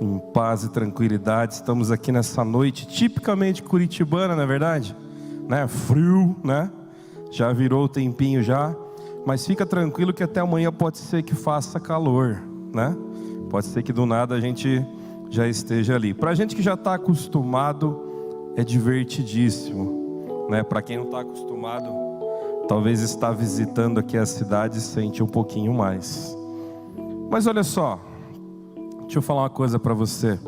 Em paz e tranquilidade, estamos aqui nessa noite tipicamente curitibana, não é verdade? Né? Frio, né? Já virou o tempinho já, mas fica tranquilo que até amanhã pode ser que faça calor, né? Pode ser que do nada a gente já esteja ali. Para a gente que já está acostumado, é divertidíssimo, né? Para quem não está acostumado, talvez estar visitando aqui a cidade sente um pouquinho mais. Mas olha só, deixa eu falar uma coisa para você.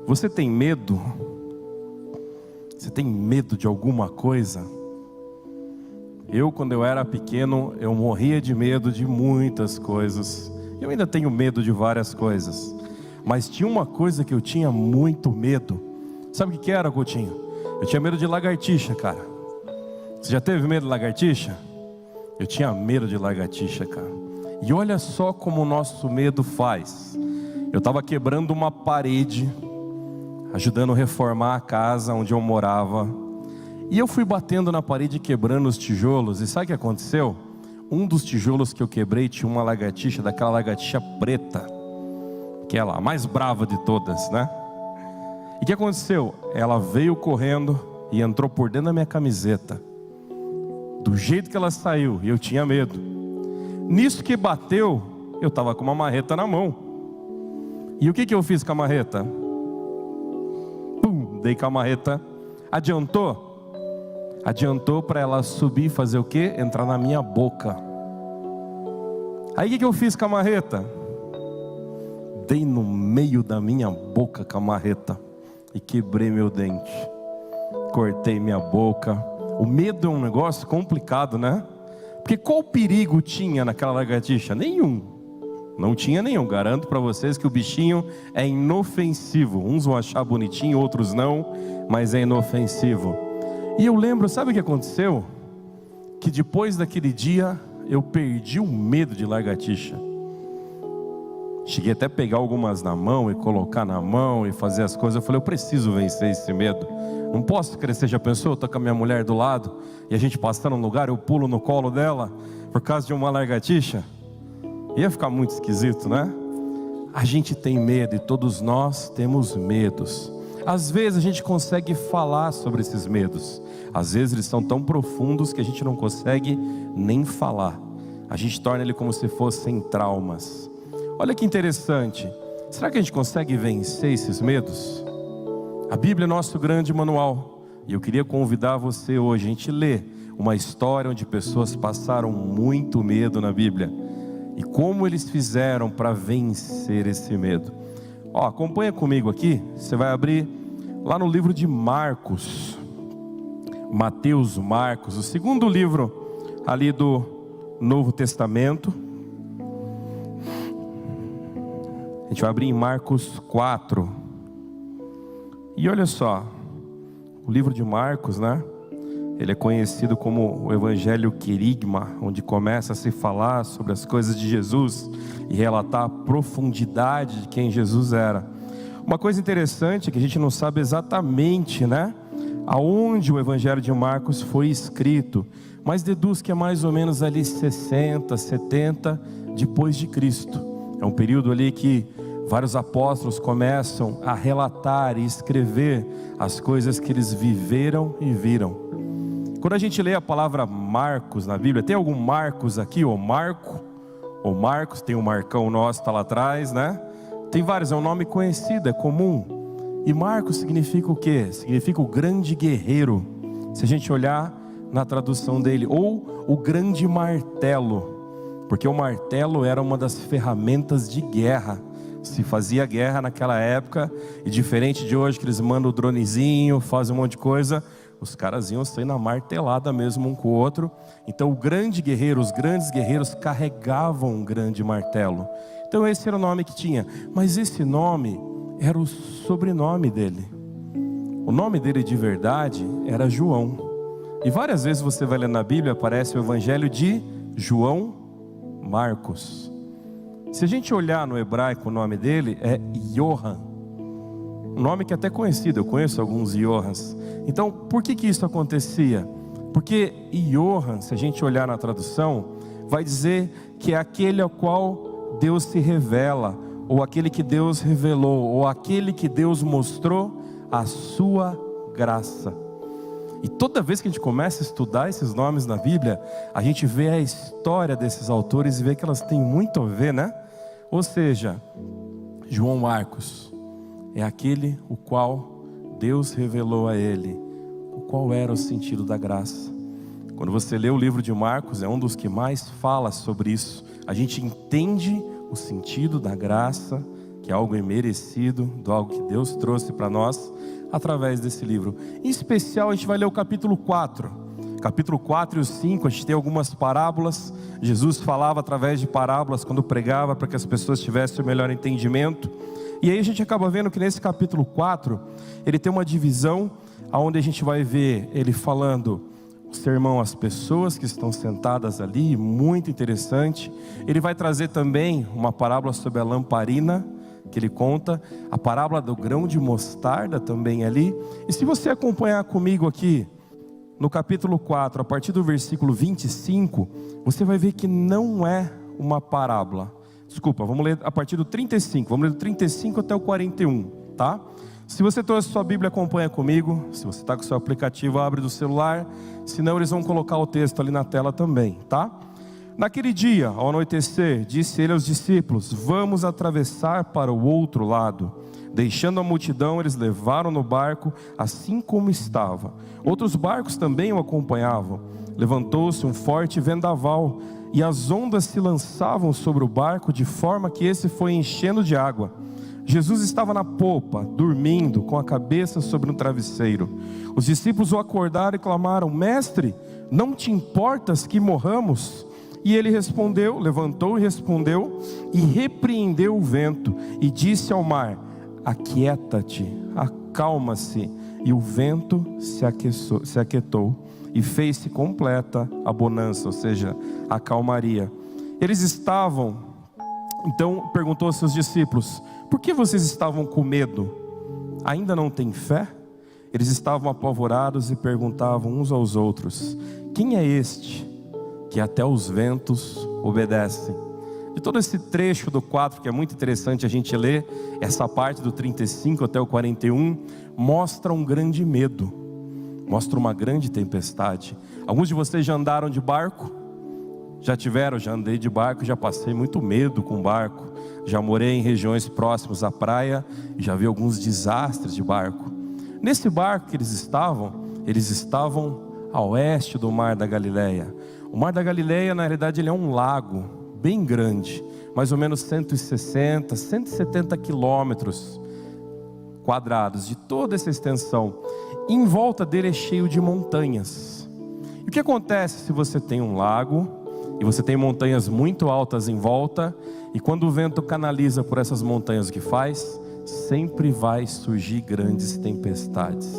Você tem medo? Você tem medo de alguma coisa? Quando eu era pequeno, eu morria de medo de muitas coisas. Eu ainda tenho medo de várias coisas. Mas tinha uma coisa que eu tinha muito medo. Sabe o que era, Coutinho? Eu tinha medo de lagartixa, cara. Você já teve medo de lagartixa? Eu tinha medo de lagartixa, cara. E olha só como o nosso medo faz. Eu estava quebrando uma parede, ajudando a reformar a casa onde eu morava. E eu fui batendo na parede e quebrando os tijolos. E sabe o que aconteceu? Um dos tijolos que eu quebrei tinha uma lagartixa, daquela lagartixa preta, que é a mais brava de todas, né? E o que aconteceu? Ela veio correndo e entrou por dentro da minha camiseta. Do jeito que ela saiu, e eu tinha medo. Nisso que bateu, eu estava com uma marreta na mão. E o que eu fiz com a marreta? Pum, dei com a marreta. Adiantou? Adiantou para ela subir e fazer o quê? Entrar na minha boca. Aí o que eu fiz com a marreta? Dei no meio da minha boca com a marreta e quebrei meu dente. Cortei minha boca. O medo é um negócio complicado, né? Porque qual perigo tinha naquela lagartixa? Nenhum. Não tinha nenhum. Garanto para vocês que o bichinho é inofensivo. Uns vão achar bonitinho, outros não, mas é inofensivo. E eu lembro, sabe o que aconteceu? Que depois daquele dia eu perdi o medo de lagartixa. Cheguei até a pegar algumas na mão e colocar na mão e fazer as coisas. Eu falei, eu preciso vencer esse medo. Não posso crescer. Já pensou? Eu tô com a minha mulher do lado e a gente passando um lugar, eu pulo no colo dela por causa de uma lagartixa? Ia ficar muito esquisito, né? A gente tem medo e todos nós temos medos. Às vezes a gente consegue falar sobre esses medos. Às vezes eles são tão profundos que a gente não consegue nem falar. A gente torna ele como se fossem traumas. Olha que interessante. Será que a gente consegue vencer esses medos? A Bíblia é nosso grande manual. E eu queria convidar você hoje a gente ler uma história onde pessoas passaram muito medo na Bíblia. E como eles fizeram para vencer esse medo. Acompanha comigo aqui. Você vai abrir lá no livro de Marcos. Mateus, Marcos, o segundo livro ali do Novo Testamento. A gente vai abrir em Marcos 4. E olha só, o livro de Marcos, né? Ele é conhecido como o Evangelho Querigma, onde começa a se falar sobre as coisas de Jesus e relatar a profundidade de quem Jesus era. Uma coisa interessante é que a gente não sabe exatamente, né, aonde o Evangelho de Marcos foi escrito, mas deduz que é mais ou menos ali 60, 70 depois de Cristo. É um período ali que vários apóstolos começam a relatar e escrever as coisas que eles viveram e viram. Quando a gente lê a palavra Marcos na Bíblia, tem algum Marcos aqui, ou Marco, ou Marcos, tem um Marcão nosso, está lá atrás, né? Tem vários, é um nome conhecido, é comum. E Marcos significa o quê? Significa o grande guerreiro, se a gente olhar na tradução dele, ou o grande martelo, porque o martelo era uma das ferramentas de guerra. Se fazia guerra naquela época, e diferente de hoje que eles mandam o dronezinho, fazem um monte de coisa, os caras iam sair na martelada mesmo um com o outro. Então o grande guerreiro, os grandes guerreiros carregavam um grande martelo. Então esse era o nome que tinha. Mas esse nome era o sobrenome dele. O nome dele de verdade era João. E várias vezes você vai ler na Bíblia, aparece o Evangelho de João Marcos. Se a gente olhar no hebraico, o nome dele é Johan. Um nome que é até conhecido, eu conheço alguns Johans. Então, por que isso acontecia? Porque Johan, se a gente olhar na tradução, vai dizer que é aquele ao qual Deus se revela, ou aquele que Deus revelou, ou aquele que Deus mostrou a sua graça. E toda vez que a gente começa a estudar esses nomes na Bíblia, a gente vê a história desses autores e vê que elas têm muito a ver, né? Ou seja, João Marcos é aquele o qual Deus revelou a ele qual era o sentido da graça. Quando você lê o livro de Marcos, é um dos que mais fala sobre isso. A gente entende o sentido da graça, que é algo imerecido, do algo que Deus trouxe para nós, através desse livro. Em especial, a gente vai ler o capítulo 4. Capítulo 4 e o 5, a gente tem algumas parábolas. Jesus falava através de parábolas quando pregava, para que as pessoas tivessem o melhor entendimento. E aí a gente acaba vendo que nesse capítulo 4, ele tem uma divisão, onde a gente vai ver ele falando o sermão às pessoas que estão sentadas ali, muito interessante. Ele vai trazer também uma parábola sobre a lamparina, que ele conta, a parábola do grão de mostarda também ali. E se você acompanhar comigo aqui, no capítulo 4, a partir do versículo 25, você vai ver que não é uma parábola. Desculpa, vamos ler a partir do 35, vamos ler do 35 até o 41, tá? Se você trouxe sua Bíblia, acompanha comigo. Se você está com o seu aplicativo, abre do celular. Senão eles vão colocar o texto ali na tela também, tá? Naquele dia, ao anoitecer, disse ele aos discípulos: vamos atravessar para o outro lado. Deixando a multidão, eles levaram no barco assim como estava. Outros barcos também o acompanhavam. Levantou-se um forte vendaval, e as ondas se lançavam sobre o barco, de forma que esse foi enchendo de água. Jesus estava na popa, dormindo, com a cabeça sobre um travesseiro. Os discípulos o acordaram e clamaram: mestre, não te importas que morramos? E ele respondeu, levantou e respondeu, e repreendeu o vento, e disse ao mar: aquieta-te, acalma-se. E o vento se aquietou, e fez-se completa a bonança, ou seja, a calmaria. Eles estavam, então perguntou aos seus discípulos: por que vocês estavam com medo? Ainda não têm fé? Eles estavam apavorados e perguntavam uns aos outros: quem é este que até os ventos obedecem? De todo esse trecho do 4, que é muito interessante a gente ler, essa parte do 35 até o 41, mostra um grande medo, mostra uma grande tempestade. Alguns de vocês já andaram de barco? Já andei de barco, já passei muito medo com barco. Já morei em regiões próximas à praia e já vi alguns desastres de barco. Nesse barco que eles estavam a oeste do Mar da Galileia. O Mar da Galileia, na realidade, ele é um lago bem grande, mais ou menos 160, 170 quilômetros quadrados de toda essa extensão. E em volta dele é cheio de montanhas. E o que acontece se você tem um lago e você tem montanhas muito altas em volta, e quando o vento canaliza por essas montanhas, o que faz? Sempre vai surgir grandes tempestades.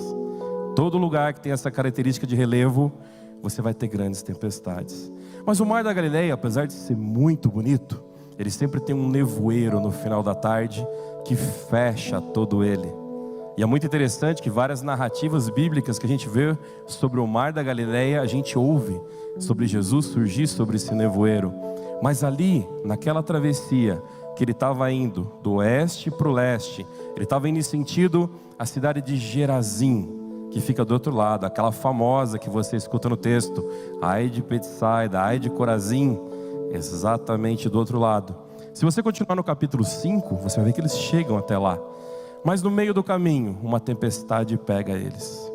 Todo lugar que tem essa característica de relevo, você vai ter grandes tempestades. Mas o Mar da Galileia, apesar de ser muito bonito, ele sempre tem um nevoeiro no final da tarde que fecha todo ele. E é muito interessante que várias narrativas bíblicas que a gente vê sobre o Mar da Galileia, a gente ouve sobre Jesus surgir sobre esse nevoeiro. Mas ali, naquela travessia, que ele estava indo do oeste para o leste, ele estava indo em sentido à cidade de Gerazim, que fica do outro lado, aquela famosa que você escuta no texto: ai de Betsaida, ai de Corazim, exatamente do outro lado. Se você continuar no capítulo 5, você vai ver que eles chegam até lá. Mas no meio do caminho, uma tempestade pega eles.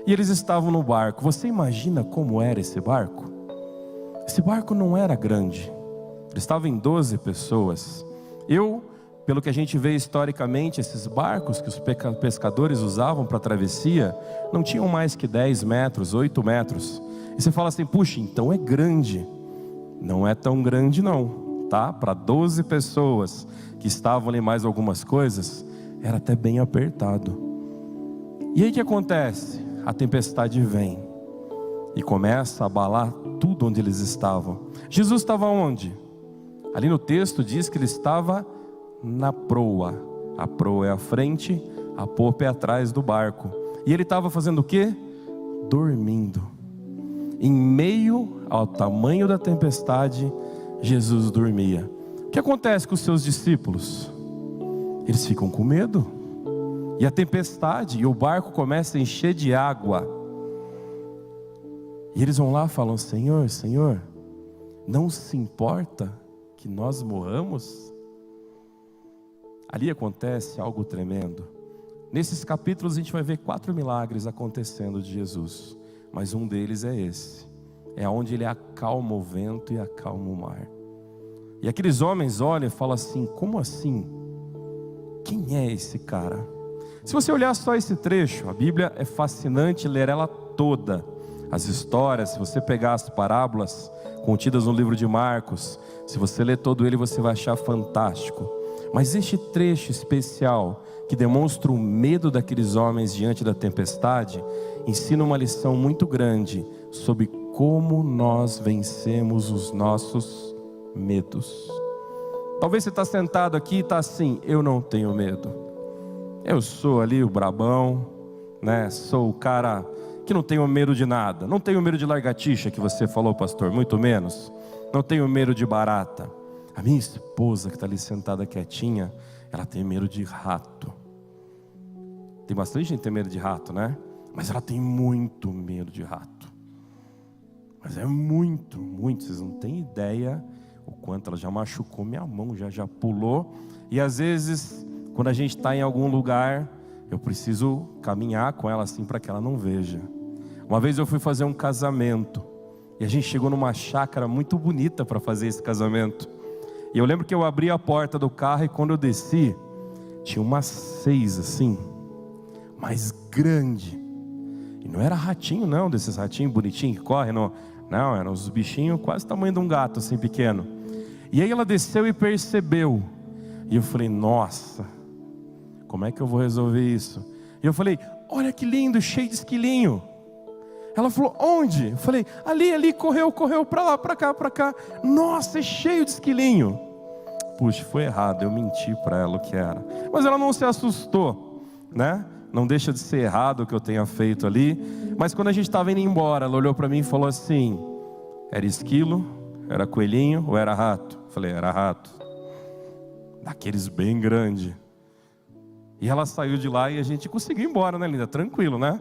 E eles estavam no barco. Você imagina como era esse barco? Esse barco não era grande. Eles estavam em 12 pessoas. Pelo que a gente vê historicamente, esses barcos que os pescadores usavam para travessia, não tinham mais que 10 metros, 8 metros. E você fala assim: puxa, então é grande. Não é tão grande não, tá? Para 12 pessoas que estavam ali mais algumas coisas, era até bem apertado. E aí o que acontece? A tempestade vem e começa a abalar tudo onde eles estavam. Jesus estava onde? Ali no texto diz que ele estava na proa. A proa é a frente, a popa é atrás do barco. E ele estava fazendo o quê? Dormindo. Em meio ao tamanho da tempestade, Jesus dormia. O que acontece com os seus discípulos? Eles ficam com medo. E a tempestade, e o barco começa a encher de água. E eles vão lá e falam: Senhor, Senhor, não se importa que nós morramos? Ali acontece algo tremendo. Nesses capítulos a gente vai ver 4 milagres acontecendo de Jesus. Mas um deles é esse. É onde ele acalma o vento e acalma o mar. E aqueles homens olham e falam assim: como assim? Quem é esse cara? Se você olhar só esse trecho, a Bíblia é fascinante ler ela toda. As histórias, se você pegar as parábolas contidas no livro de Marcos, se você ler todo ele, você vai achar fantástico. Mas este trecho especial, que demonstra o medo daqueles homens diante da tempestade, ensina uma lição muito grande sobre como nós vencemos os nossos medos. Talvez você está sentado aqui e está assim: eu não tenho medo. Eu sou ali o brabão, né? Sou o cara que não tenho medo de nada. Não tenho medo de lagartixa, que você falou, pastor, muito menos. Não tenho medo de barata. A minha esposa, que está ali sentada quietinha, ela tem medo de rato. Tem bastante gente que tem medo de rato, né? Mas ela tem muito medo de rato. Mas é muito, muito. Vocês não têm ideia o quanto ela já machucou minha mão, já pulou. E às vezes, quando a gente está em algum lugar, eu preciso caminhar com ela assim para que ela não veja. Uma vez eu fui fazer um casamento e a gente chegou numa chácara muito bonita para fazer esse casamento. E eu lembro que eu abri a porta do carro e quando eu desci, tinha umas 6 assim, mais grande. E não era ratinho não, desses ratinhos bonitinhos que correm, não, eram os bichinhos quase o tamanho de um gato assim pequeno. E aí ela desceu e percebeu. E eu falei: nossa, como é que eu vou resolver isso? E eu falei: olha que lindo, cheio de esquilinho. Ela falou: onde? Eu falei: ali, correu para lá, para cá. Nossa, é cheio de esquilinho. Puxa, foi errado, eu menti para ela o que era. Mas ela não se assustou, né? Não deixa de ser errado o que eu tenha feito ali. Mas quando a gente estava indo embora, ela olhou para mim e falou assim: era esquilo, era coelhinho ou era rato? Eu falei: era rato. Daqueles bem grande. E ela saiu de lá e a gente conseguiu ir embora, né, linda? Tranquilo, né?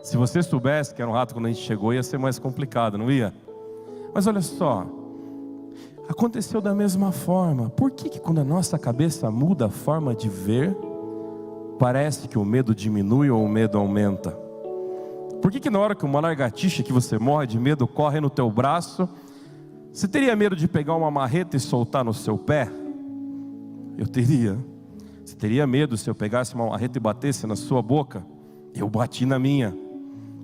Se você soubesse que era um rato quando a gente chegou, ia ser mais complicado, não ia? Mas olha só, aconteceu da mesma forma. Por que quando a nossa cabeça muda a forma de ver, parece que o medo diminui ou o medo aumenta? Por que na hora que uma lagartixa que você morre de medo corre no teu braço, você teria medo de pegar uma marreta e soltar no seu pé? Eu teria. Você teria medo se eu pegasse uma marreta e batesse na sua boca? Eu bati na minha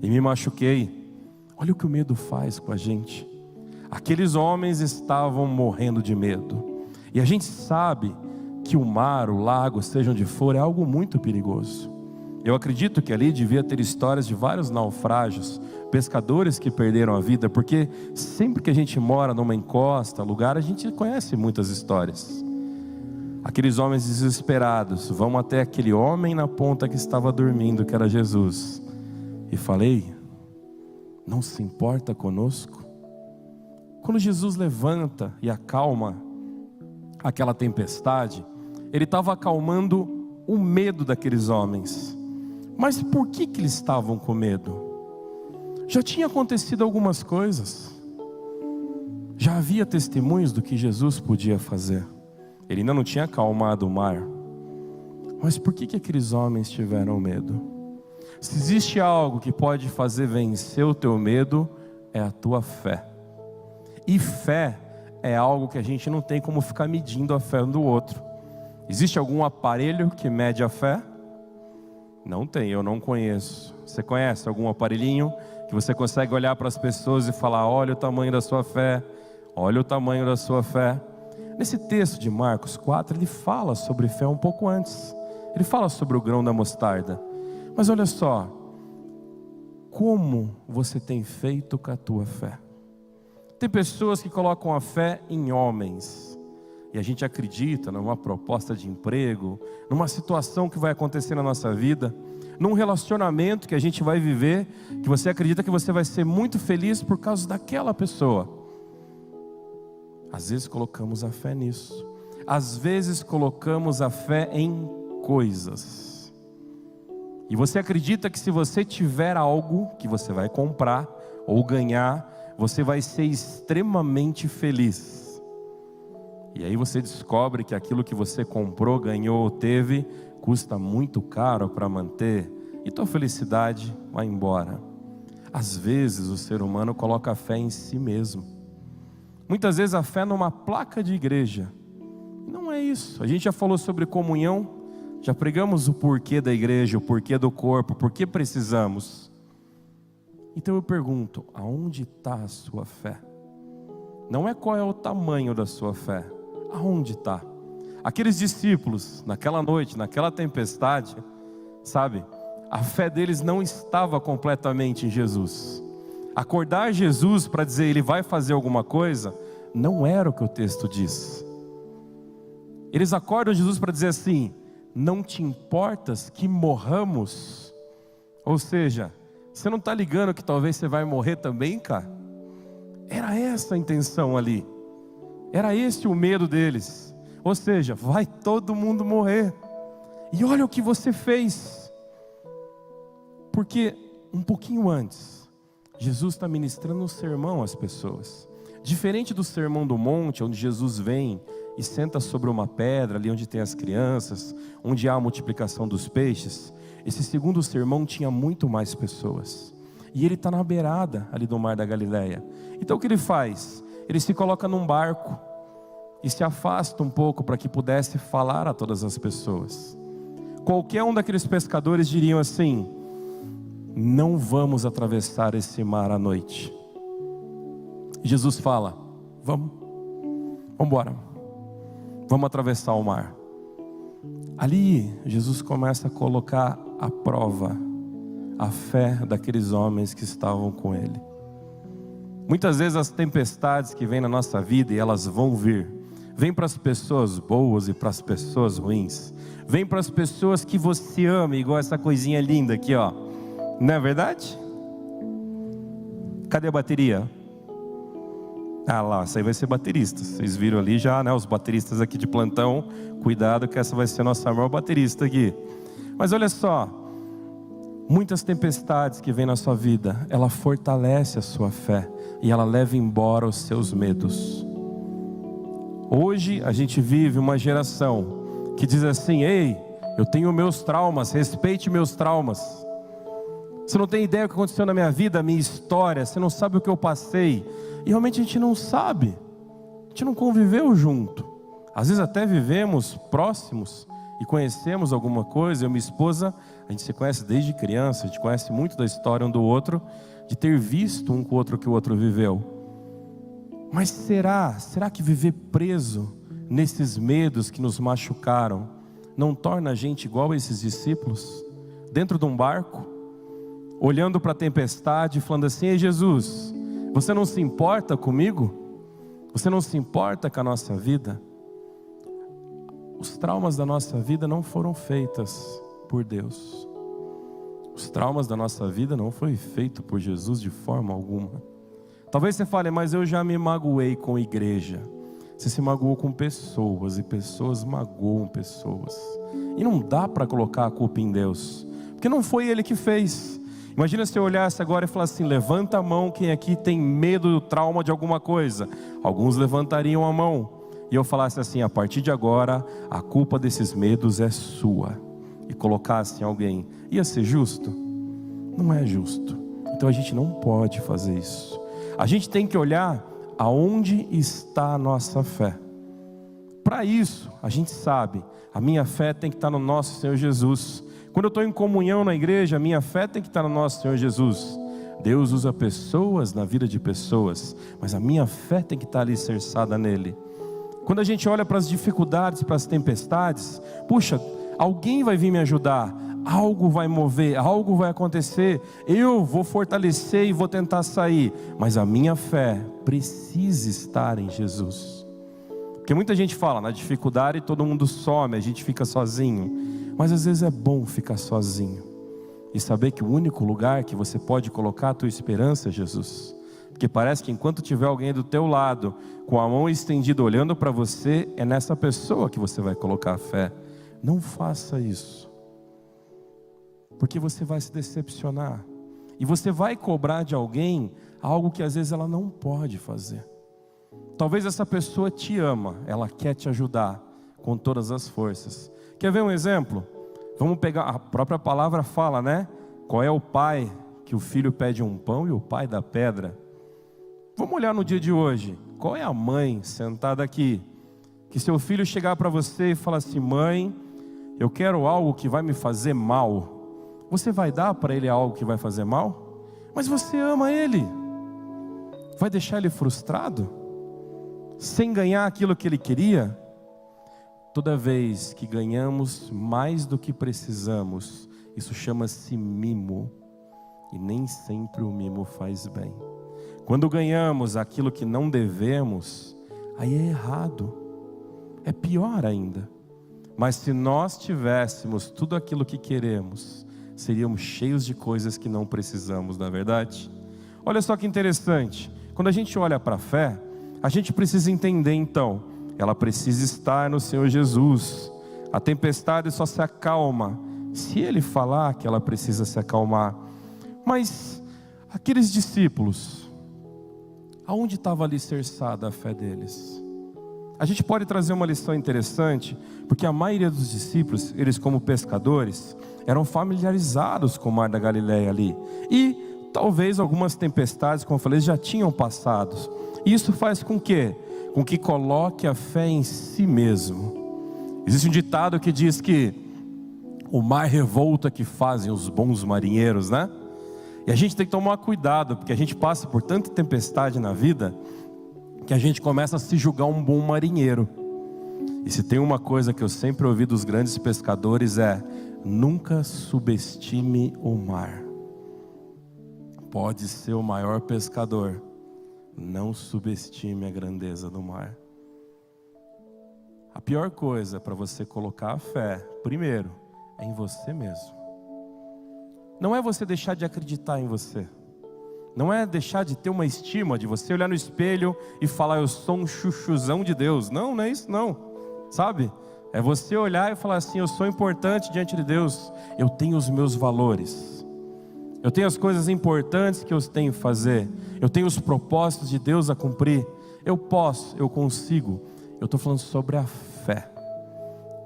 e me machuquei. Olha o que o medo faz com a gente. Aqueles homens estavam morrendo de medo. E a gente sabe que o mar, o lago, seja onde for, é algo muito perigoso. Eu acredito que ali devia ter histórias de vários naufrágios, pescadores que perderam a vida, porque sempre que a gente mora numa encosta, lugar, a gente conhece muitas histórias. Aqueles homens desesperados vão até aquele homem na ponta que estava dormindo, que era Jesus, e falei: não se importa conosco? Quando Jesus levanta e acalma aquela tempestade, ele estava acalmando o medo daqueles homens. Mas por que eles estavam com medo? Já tinha acontecido algumas coisas, já havia testemunhos do que Jesus podia fazer. Ele ainda não tinha acalmado o mar. Mas por que aqueles homens tiveram medo? Se existe algo que pode fazer vencer o teu medo, é a tua fé. E fé é algo que a gente não tem como ficar medindo a fé um do outro. Existe algum aparelho que mede a fé? Não tem, eu não conheço. Você conhece algum aparelhinho que você consegue olhar para as pessoas e falar: olha o tamanho da sua fé, olha o tamanho da sua fé? Nesse texto de Marcos 4, ele fala sobre fé um pouco antes. Ele fala sobre o grão da mostarda. Mas olha só, como você tem feito com a tua fé? Tem pessoas que colocam a fé em homens. E a gente acredita numa proposta de emprego, numa situação que vai acontecer na nossa vida, num relacionamento que a gente vai viver, que você acredita que você vai ser muito feliz por causa daquela pessoa. Às vezes colocamos a fé nisso. Às vezes colocamos a fé em coisas. E você acredita que se você tiver algo que você vai comprar ou ganhar, você vai ser extremamente feliz. E aí você descobre que aquilo que você comprou, ganhou ou teve, custa muito caro para manter, e tua felicidade vai embora. Às vezes o ser humano coloca a fé em si mesmo. Muitas vezes a fé numa placa de igreja. Não é isso. A gente já falou sobre comunhão, já pregamos o porquê da igreja, o porquê do corpo, por que precisamos. Então eu pergunto, aonde está a sua fé? Não é qual é o tamanho da sua fé, aonde está? Aqueles discípulos, naquela noite, naquela tempestade, sabe, a fé deles não estava completamente em Jesus. Acordar Jesus para dizer ele vai fazer alguma coisa, não era o que o texto diz. Eles acordam Jesus para dizer assim: não te importas que morramos? Ou seja, você não está ligando que talvez você vai morrer também, cara? Era essa a intenção ali. Era esse o medo deles. Ou seja, vai todo mundo morrer. E olha o que você fez. Porque um pouquinho antes, Jesus está ministrando um sermão às pessoas. Diferente do sermão do monte, onde Jesus vem e senta sobre uma pedra, ali onde tem as crianças, onde há a multiplicação dos peixes. Esse segundo sermão tinha muito mais pessoas. E ele está na beirada ali do mar da Galileia. Então o que ele faz? Ele se coloca num barco e se afasta um pouco para que pudesse falar a todas as pessoas. Qualquer um daqueles pescadores diriam assim: não vamos atravessar esse mar à noite. Jesus fala: vamos embora, vamos atravessar o mar. Ali Jesus começa a colocar à prova a fé daqueles homens que estavam com ele. Muitas vezes as tempestades que vêm na nossa vida, e elas vão vir, vêm para as pessoas boas e para as pessoas ruins, vêm para as pessoas que você ama, igual essa coisinha linda aqui, ó. Não é verdade? Cadê a bateria? Ah lá, essa aí vai ser baterista. Vocês viram ali já, né? Os bateristas aqui de plantão. Cuidado que essa vai ser a nossa maior baterista aqui. Mas olha só, muitas tempestades que vêm na sua vida, ela fortalece a sua fé e ela leva embora os seus medos. Hoje a gente vive uma geração que diz assim: ei, eu tenho meus traumas, respeite meus traumas. Você não tem ideia do que aconteceu na minha vida, a minha história, você não sabe o que eu passei. E realmente a gente não sabe, a gente não conviveu junto. Às vezes até vivemos próximos e conhecemos alguma coisa. Eu e minha esposa, a gente se conhece desde criança, a gente conhece muito da história um do outro, de ter visto um com o outro que o outro viveu. Mas será que viver preso nesses medos que nos machucaram não torna a gente igual a esses discípulos? Dentro de um barco, olhando para a tempestade e falando assim: ei Jesus, você não se importa comigo? Você não se importa com a nossa vida? Os traumas da nossa vida não foram feitas por Deus. Os traumas da nossa vida não foi feito por Jesus de forma alguma. Talvez você fale: mas eu já me magoei com a igreja. Você se magoou com pessoas, e pessoas magoam pessoas. E não dá para colocar a culpa em Deus, porque não foi Ele que fez. Imagina se eu olhasse agora e falasse assim: levanta a mão quem aqui tem medo do trauma de alguma coisa. Alguns levantariam a mão. E eu falasse assim: a partir de agora, a culpa desses medos é sua. E colocasse em alguém. Ia ser justo? Não é justo. Então a gente não pode fazer isso. A gente tem que olhar aonde está a nossa fé. Para isso, a gente sabe, a minha fé tem que estar no nosso Senhor Jesus. Quando eu estou em comunhão na igreja, a minha fé tem que estar no nosso Senhor Jesus. Deus usa pessoas na vida de pessoas, mas a minha fé tem que estar alicerçada nele. Quando a gente olha para as dificuldades, para as tempestades, puxa, alguém vai vir me ajudar, algo vai mover, algo vai acontecer, eu vou fortalecer e vou tentar sair, mas a minha fé precisa estar em Jesus. Porque muita gente fala, na dificuldade todo mundo some, a gente fica sozinho. Mas às vezes é bom ficar sozinho e saber que o único lugar que você pode colocar a tua esperança é Jesus. Porque parece que enquanto tiver alguém do teu lado, com a mão estendida olhando para você, é nessa pessoa que você vai colocar a fé. Não faça isso, porque você vai se decepcionar. E você vai cobrar de alguém algo que às vezes ela não pode fazer. Talvez essa pessoa te ama, ela quer te ajudar com todas as forças. Quer ver um exemplo? Vamos pegar, a própria palavra fala, né? Qual é o pai que o filho pede um pão e o pai dá pedra? Vamos olhar no dia de hoje. Qual é a mãe sentada aqui, que seu filho chegar para você e falar assim: mãe, eu quero algo que vai me fazer mal. Você vai dar para ele algo que vai fazer mal? Mas você ama ele. Vai deixar ele frustrado? Sem ganhar aquilo que ele queria? Toda vez que ganhamos mais do que precisamos, isso chama-se mimo. E nem sempre o mimo faz bem. Quando ganhamos aquilo que não devemos, aí é errado. É pior ainda. Mas se nós tivéssemos tudo aquilo que queremos, seríamos cheios de coisas que não precisamos, não é verdade? Olha só que interessante. Quando a gente olha para a fé, a gente precisa entender então, ela precisa estar no Senhor Jesus. A tempestade só se acalma se Ele falar que ela precisa se acalmar. Mas aqueles discípulos, aonde estava alicerçada a fé deles? A gente pode trazer uma lição interessante, porque a maioria dos discípulos, eles como pescadores, eram familiarizados com o mar da Galileia ali. E talvez algumas tempestades, como eu falei, já tinham passado. Isso faz com que coloque a fé em si mesmo. Existe um ditado que diz que o mar revolta que fazem os bons marinheiros, né? E a gente tem que tomar cuidado, porque a gente passa por tanta tempestade na vida, que a gente começa a se julgar um bom marinheiro. E se tem uma coisa que eu sempre ouvi dos grandes pescadores é: nunca subestime o mar. Pode ser o maior pescador, não subestime a grandeza do mar. A pior coisa para você colocar a fé, primeiro, é em você mesmo. Não é você deixar de acreditar em você. Não é deixar de ter uma estima, de você olhar no espelho e falar: eu sou um chuchuzão de Deus. Não, não é isso não, sabe? É você olhar e falar assim: eu sou importante diante de Deus. Eu tenho os meus valores. Eu tenho as coisas importantes que eu tenho que fazer. Eu tenho os propósitos de Deus a cumprir. Eu posso, eu consigo. Eu estou falando sobre a fé.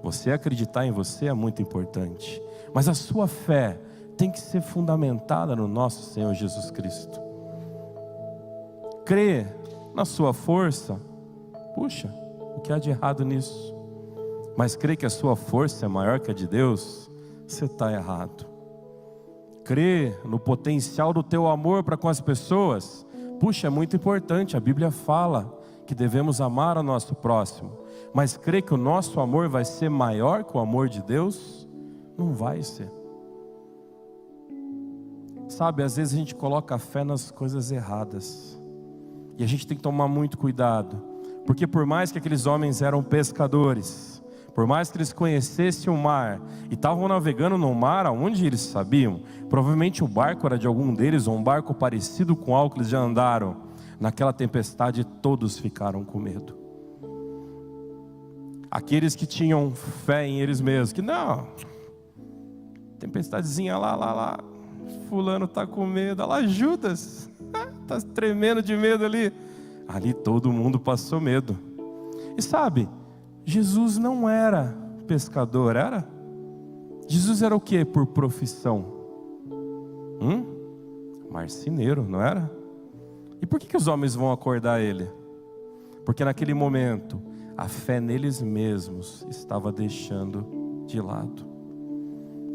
Você acreditar em você é muito importante. Mas a sua fé tem que ser fundamentada no nosso Senhor Jesus Cristo. Crer na sua força, puxa, o que há de errado nisso? Mas crer que a sua força é maior que a de Deus, você está errado. Crer no potencial do teu amor para com as pessoas, puxa, é muito importante. A Bíblia fala que devemos amar o nosso próximo. Mas crer que o nosso amor vai ser maior que o amor de Deus, não vai ser. Sabe, às vezes a gente coloca a fé nas coisas erradas. E a gente tem que tomar muito cuidado. Porque por mais que aqueles homens eram pescadores, por mais que eles conhecessem o mar e estavam navegando no mar aonde eles sabiam, provavelmente o barco era de algum deles, ou um barco parecido com algo que eles já andaram. Naquela tempestade todos ficaram com medo. Aqueles que tinham fé em eles mesmos, que não, tempestadezinha lá, fulano está com medo, olha lá Judas, está tremendo de medo ali. Ali todo mundo passou medo. E sabe, Jesus não era pescador, era? Jesus era o que por profissão? Marceneiro, não era? E por que os homens vão acordar ele? Porque naquele momento, a fé neles mesmos estava deixando de lado.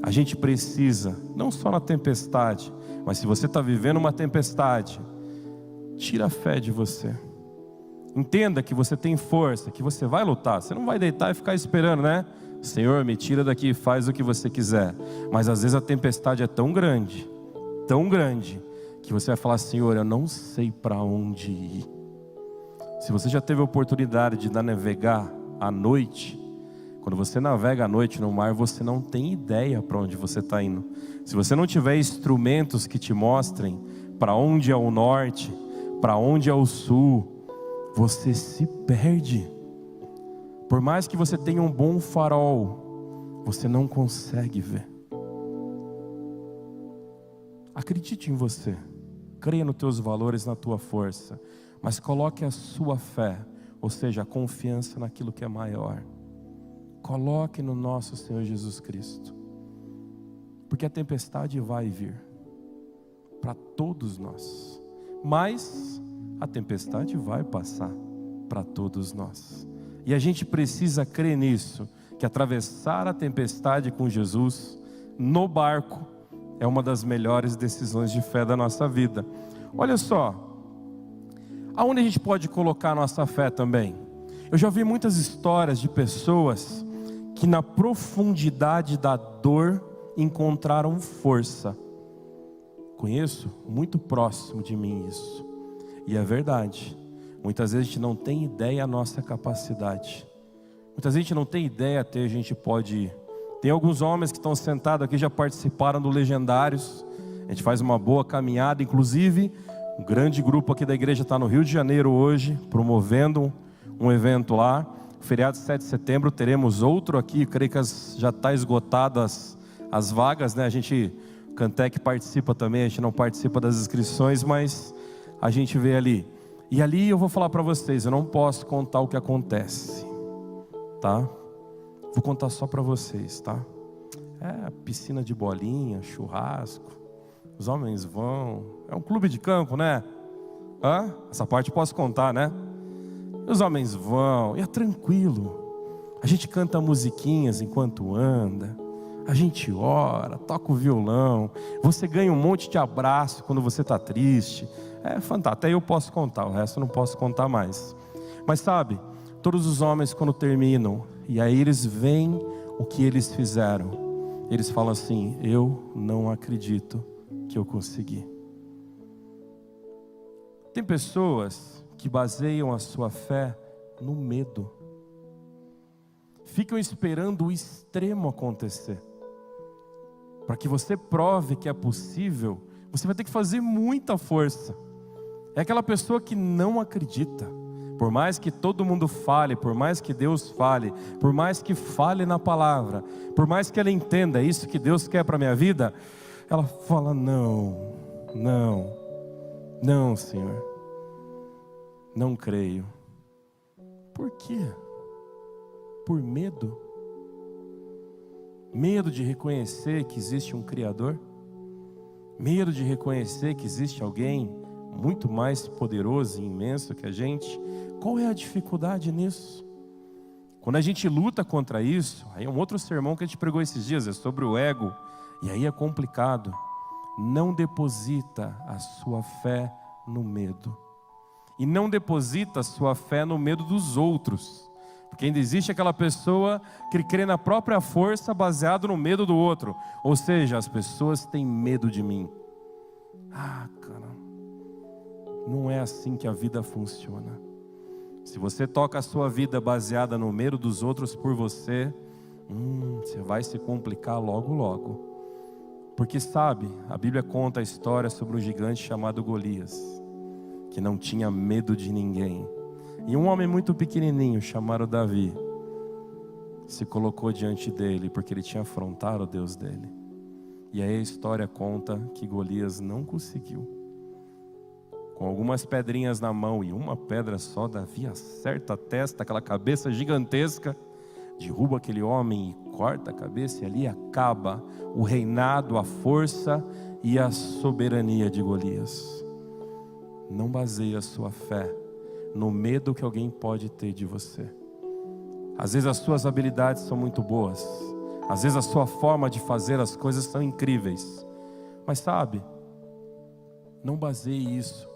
A gente precisa, não só na tempestade, mas se você está vivendo uma tempestade, tira a fé de você. Entenda que você tem força, que você vai lutar. Você não vai deitar e ficar esperando, né? Senhor, me tira daqui e faz o que você quiser. Mas às vezes a tempestade é tão grande, que você vai falar: Senhor, eu não sei para onde ir. Se você já teve a oportunidade de navegar à noite, quando você navega à noite no mar, você não tem ideia para onde você está indo. Se você não tiver instrumentos que te mostrem para onde é o norte, para onde é o sul, você se perde. Por mais que você tenha um bom farol, você não consegue ver. Acredite em você, creia nos teus valores, na tua força, mas coloque a sua fé, ou seja, a confiança naquilo que é maior. Coloque no nosso Senhor Jesus Cristo, porque a tempestade vai vir para todos nós, mas a tempestade vai passar para todos nós, e a gente precisa crer nisso, que atravessar a tempestade com Jesus no barco é uma das melhores decisões de fé da nossa vida. Olha só, aonde a gente pode colocar a nossa fé também? Eu já ouvi muitas histórias de pessoas que na profundidade da dor encontraram força. Conheço muito próximo de mim isso, e é verdade. Muitas vezes a gente não tem ideia da nossa capacidade, muitas vezes a gente não tem ideia até a gente pode ir. Tem alguns homens que estão sentados aqui, já participaram do Legendários. A gente faz uma boa caminhada, inclusive um grande grupo aqui da igreja está no Rio de Janeiro hoje, promovendo um evento lá. Feriado 7 de setembro, teremos outro aqui, creio que já está esgotadas as vagas, né? A gente, o Cantec participa também, a gente não participa das inscrições, mas a gente vê ali. E ali eu vou falar para vocês, eu não posso contar o que acontece, tá? Vou contar só para vocês, tá? É piscina de bolinha, churrasco, os homens vão, é um clube de campo, né? Essa parte eu posso contar, né? Os homens vão, e é tranquilo. A gente canta musiquinhas enquanto anda, a gente ora, toca o violão, você ganha um monte de abraço quando você está triste. É fantástico, até eu posso contar, o resto eu não posso contar mais. Mas sabe, todos os homens quando terminam, e aí eles veem o que eles fizeram, eles falam assim: eu não acredito que eu consegui. Tem pessoas que baseiam a sua fé no medo, ficam esperando o extremo acontecer. Para que você prove que é possível, você vai ter que fazer muita força. É aquela pessoa que não acredita. Por mais que todo mundo fale, por mais que Deus fale, por mais que fale na palavra, por mais que ela entenda isso que Deus quer para a minha vida, ela fala: não, Senhor, não creio. Por quê? Por medo? Medo de reconhecer que existe um Criador? Medo de reconhecer que existe alguém muito mais poderoso e imenso que a gente? Qual é a dificuldade nisso? Quando a gente luta contra isso, aí é um outro sermão que a gente pregou esses dias, é sobre o ego, e aí é complicado. Não deposita a sua fé no medo, e não deposita a sua fé no medo dos outros, porque ainda existe aquela pessoa que crê na própria força baseado no medo do outro, ou seja, as pessoas têm medo de mim. Cara, não é assim que a vida funciona. Se você toca a sua vida baseada no medo dos outros por você, você vai se complicar logo logo. Porque sabe, a Bíblia conta a história sobre um gigante chamado Golias, que não tinha medo de ninguém. E um homem muito pequenininho chamado Davi se colocou diante dele porque ele tinha afrontado o Deus dele. E aí a história conta que Golias não conseguiu. Com algumas pedrinhas na mão e uma pedra só, Davi acerta a testa, aquela cabeça gigantesca, derruba aquele homem e corta a cabeça, e ali acaba o reinado, a força e a soberania de Golias. Não baseie a sua fé no medo que alguém pode ter de você. Às vezes as suas habilidades são muito boas, às vezes a sua forma de fazer as coisas são incríveis, mas sabe, não baseie isso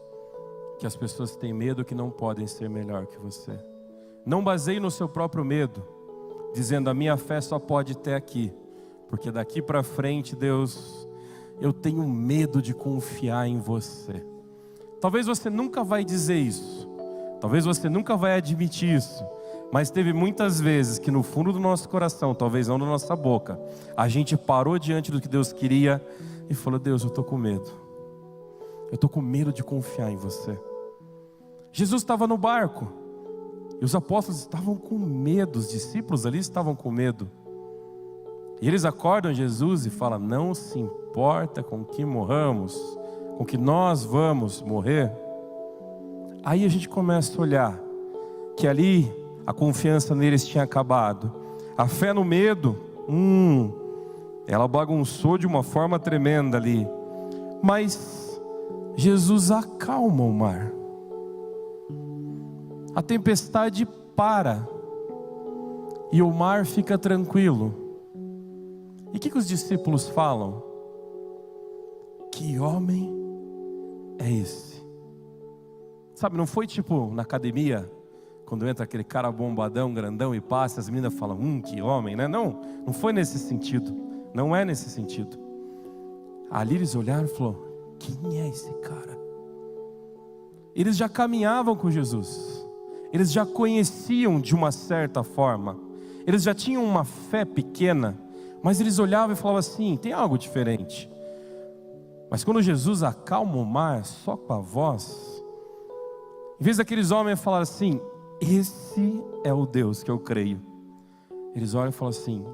que as pessoas têm medo que não podem ser melhor que você. Não baseie no seu próprio medo, dizendo: a minha fé só pode ter aqui, porque daqui para frente, Deus, eu tenho medo de confiar em você. Talvez você nunca vai dizer isso, talvez você nunca vai admitir isso, mas teve muitas vezes que no fundo do nosso coração, talvez não da nossa boca, a gente parou diante do que Deus queria e falou: Deus, eu estou com medo. Eu estou com medo de confiar em você. Jesus estava no barco, e os apóstolos estavam com medo, os discípulos ali estavam com medo. E eles acordam Jesus e falam: não se importa com que morramos, com que nós vamos morrer. Aí a gente começa a olhar que ali a confiança neles tinha acabado. A fé no medo, ela bagunçou de uma forma tremenda ali. Mas Jesus acalma o mar. A tempestade para e o mar fica tranquilo. E o que os discípulos falam? Que homem é esse? Sabe, não foi tipo na academia, quando entra aquele cara bombadão, grandão e passa, as meninas falam, que homem, né? Não foi nesse sentido, não é nesse sentido. Ali eles olharam e falaram: quem é esse cara? Eles já caminhavam com Jesus, eles já conheciam de uma certa forma, eles já tinham uma fé pequena, mas eles olhavam e falavam assim: tem algo diferente. Mas quando Jesus acalma o mar só com a voz, em vez daqueles homens falarem assim: esse é o Deus que eu creio, eles olham e falam assim: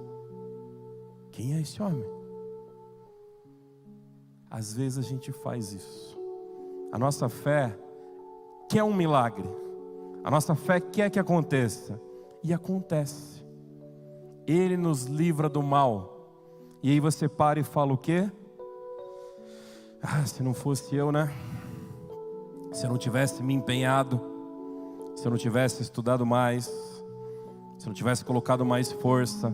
quem é esse homem? Às vezes a gente faz isso. A nossa fé quer um milagre, a nossa fé quer que aconteça, e acontece. Ele nos livra do mal. E aí você para e fala o quê? Se não fosse eu, né? Se eu não tivesse me empenhado, se eu não tivesse estudado mais, se eu não tivesse colocado mais força.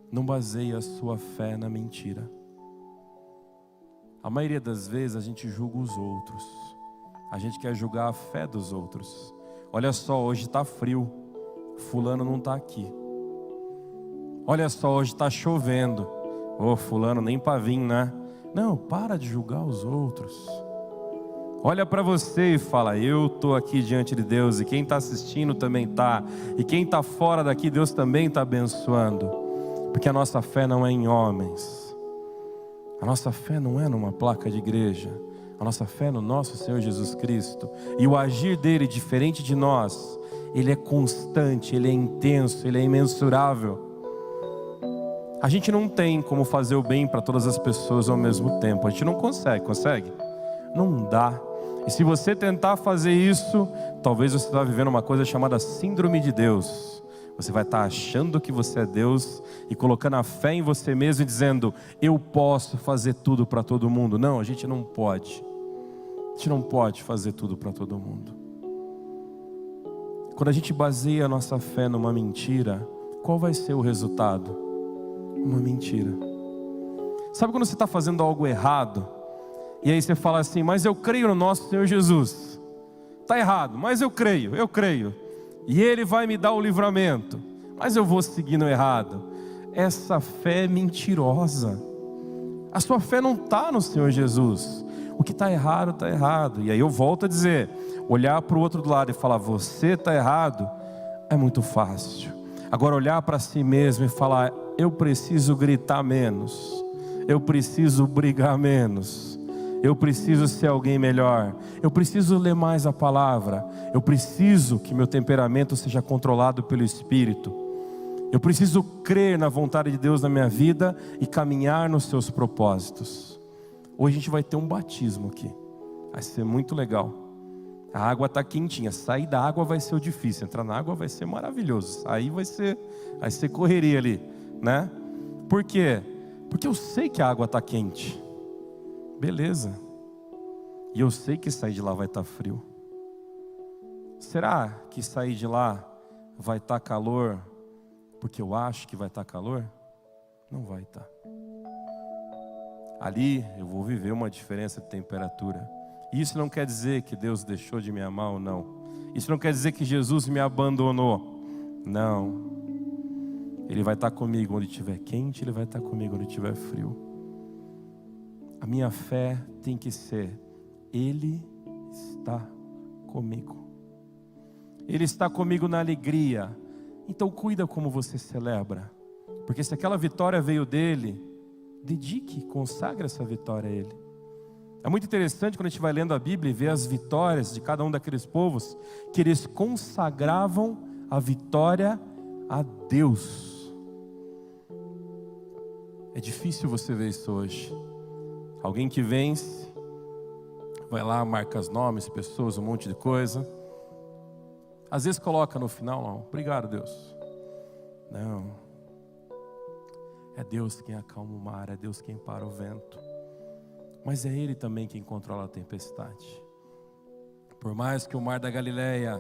Não baseie a sua fé na mentira. A maioria das vezes a gente julga os outros, a gente quer julgar a fé dos outros. Olha só, hoje está frio, fulano não está aqui. Olha só, hoje está chovendo, fulano nem para vir, né? Não, para de julgar os outros. Olha para você e fala: eu estou aqui diante de Deus, e quem está assistindo também está, e quem está fora daqui, Deus também está abençoando. Porque a nossa fé não é em homens, a nossa fé não é numa placa de igreja, a nossa fé é no nosso Senhor Jesus Cristo. E o agir dele, diferente de nós, ele é constante, ele é intenso, ele é imensurável. A gente não tem como fazer o bem para todas as pessoas ao mesmo tempo. A gente não consegue? Não dá. E se você tentar fazer isso, talvez você está vivendo uma coisa chamada síndrome de Deus. Você vai estar achando que você é Deus e colocando a fé em você mesmo e dizendo: eu posso fazer tudo para todo mundo. Não, a gente não pode. A gente não pode fazer tudo para todo mundo. Quando a gente baseia a nossa fé numa mentira, qual vai ser o resultado? Uma mentira. Sabe quando você está fazendo algo errado, e aí você fala assim: mas eu creio no nosso Senhor Jesus. Está errado, mas eu creio. E Ele vai me dar o livramento, mas eu vou seguir no errado. Essa fé é mentirosa. A sua fé não está no Senhor Jesus. O que está errado, está errado. E aí eu volto a dizer, olhar para o outro lado e falar: você está errado, é muito fácil. Agora olhar para si mesmo e falar: eu preciso gritar menos, eu preciso brigar menos, eu preciso ser alguém melhor, eu preciso ler mais a palavra, eu preciso que meu temperamento seja controlado pelo Espírito, eu preciso crer na vontade de Deus na minha vida e caminhar nos seus propósitos. Hoje a gente vai ter um batismo aqui, vai ser muito legal. A água está quentinha, sair da água vai ser o difícil, entrar na água vai ser maravilhoso, aí vai ser correria ali, né? Por quê? Porque eu sei que a água está quente. Beleza. E eu sei que sair de lá vai estar frio. Será que sair de lá vai estar calor porque eu acho que vai estar calor? Não vai estar. Ali eu vou viver uma diferença de temperatura. Isso não quer dizer que Deus deixou de me amar ou não. Isso não quer dizer que Jesus me abandonou. Não. Ele vai estar comigo onde estiver quente, Ele vai estar comigo onde estiver frio. A minha fé tem que ser: Ele está comigo. Ele está comigo na alegria. Então cuida como você celebra. Porque se aquela vitória veio dele, dedique, consagre essa vitória a Ele. É muito interessante quando a gente vai lendo a Bíblia e vê as vitórias de cada um daqueles povos, que eles consagravam a vitória a Deus. É difícil você ver isso hoje. Alguém que vence, vai lá, marca os nomes, pessoas, um monte de coisa. Às vezes coloca no final, não, obrigado Deus. Não. É Deus quem acalma o mar, é Deus quem para o vento. Mas é Ele também quem controla a tempestade. Por mais que o mar da Galileia,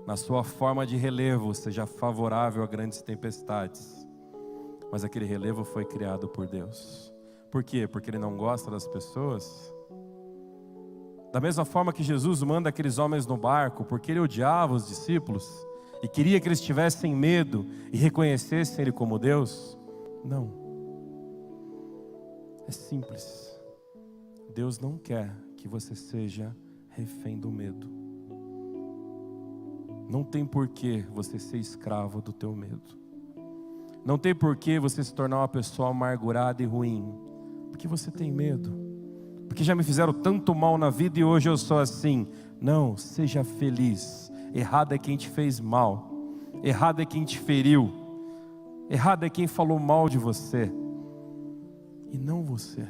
na sua forma de relevo, seja favorável a grandes tempestades, mas aquele relevo foi criado por Deus. Por quê? Porque Ele não gosta das pessoas? Da mesma forma que Jesus manda aqueles homens no barco, porque Ele odiava os discípulos e queria que eles tivessem medo e reconhecessem Ele como Deus? Não. É simples. Deus não quer que você seja refém do medo. Não tem porquê você ser escravo do teu medo. Não tem porquê você se tornar uma pessoa amargurada e ruim, porque você tem medo. Porque já me fizeram tanto mal na vida e hoje eu sou assim. Não, seja feliz. Errado é quem te fez mal. Errado é quem te feriu. Errado é quem falou mal de você. E não você.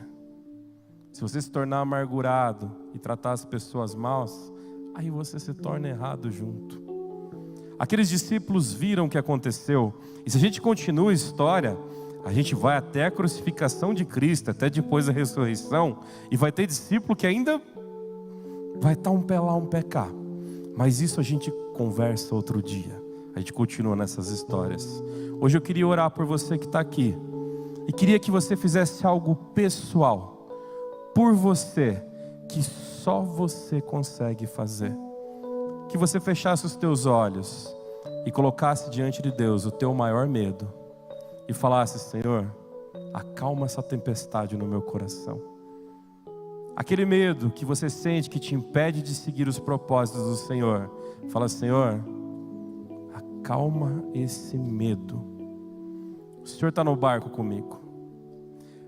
Se você se tornar amargurado e tratar as pessoas maus, aí você se torna errado junto. Aqueles discípulos viram o que aconteceu. E se a gente continua a história, a gente vai até a crucificação de Cristo, até depois da ressurreição, e vai ter discípulo que ainda vai estar um pé lá, um pé cá. Mas isso a gente conversa outro dia. A gente continua nessas histórias. Hoje eu queria orar por você que está aqui. E queria que você fizesse algo pessoal, por você, que só você consegue fazer. Que você fechasse os teus olhos e colocasse diante de Deus o teu maior medo. E falasse: Senhor, acalma essa tempestade no meu coração. Aquele medo que você sente que te impede de seguir os propósitos do Senhor. Fala: Senhor, acalma esse medo. O Senhor está no barco comigo.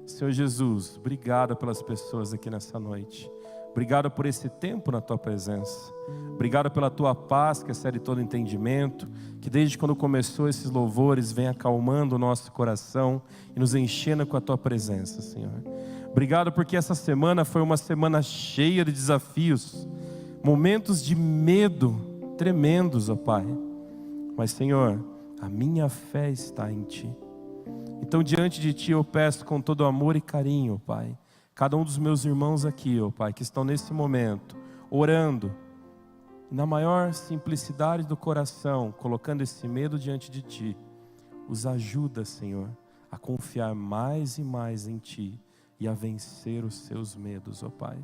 Senhor Jesus, obrigado pelas pessoas aqui nessa noite. Obrigado por esse tempo na Tua presença. Obrigado pela Tua paz que excede todo entendimento, que desde quando começou esses louvores vem acalmando o nosso coração e nos enchendo com a Tua presença, Senhor. Obrigado porque essa semana foi uma semana cheia de desafios, momentos de medo tremendos, ó Pai. Mas, Senhor, a minha fé está em Ti. Então, diante de Ti eu peço com todo amor e carinho, Pai, cada um dos meus irmãos aqui, ó Pai, que estão nesse momento, orando, na maior simplicidade do coração, colocando esse medo diante de Ti, os ajuda, Senhor, a confiar mais e mais em Ti e a vencer os seus medos, ó Pai.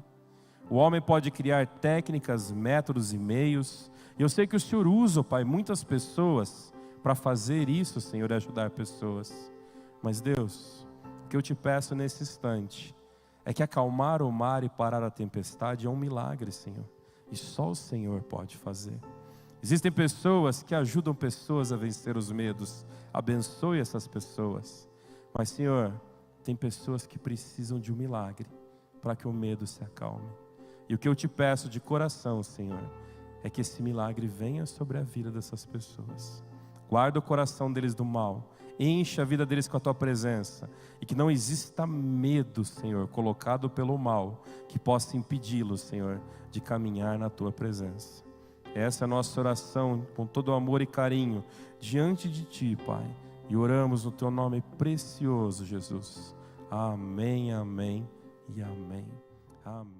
O homem pode criar técnicas, métodos e meios, e eu sei que o Senhor usa, ó Pai, muitas pessoas para fazer isso, Senhor, e ajudar pessoas. Mas Deus, o que eu te peço nesse instante é que acalmar o mar e parar a tempestade é um milagre, Senhor. E só o Senhor pode fazer. Existem pessoas que ajudam pessoas a vencer os medos. Abençoe essas pessoas. Mas, Senhor, tem pessoas que precisam de um milagre para que o medo se acalme. E o que eu te peço de coração, Senhor, é que esse milagre venha sobre a vida dessas pessoas. Guarda o coração deles do mal. Enche a vida deles com a Tua presença. E que não exista medo, Senhor, colocado pelo mal, que possa impedi-los, Senhor, de caminhar na Tua presença. Essa é a nossa oração, com todo amor e carinho, diante de Ti, Pai. E oramos no Teu nome precioso, Jesus. Amém, amém e amém. Amém.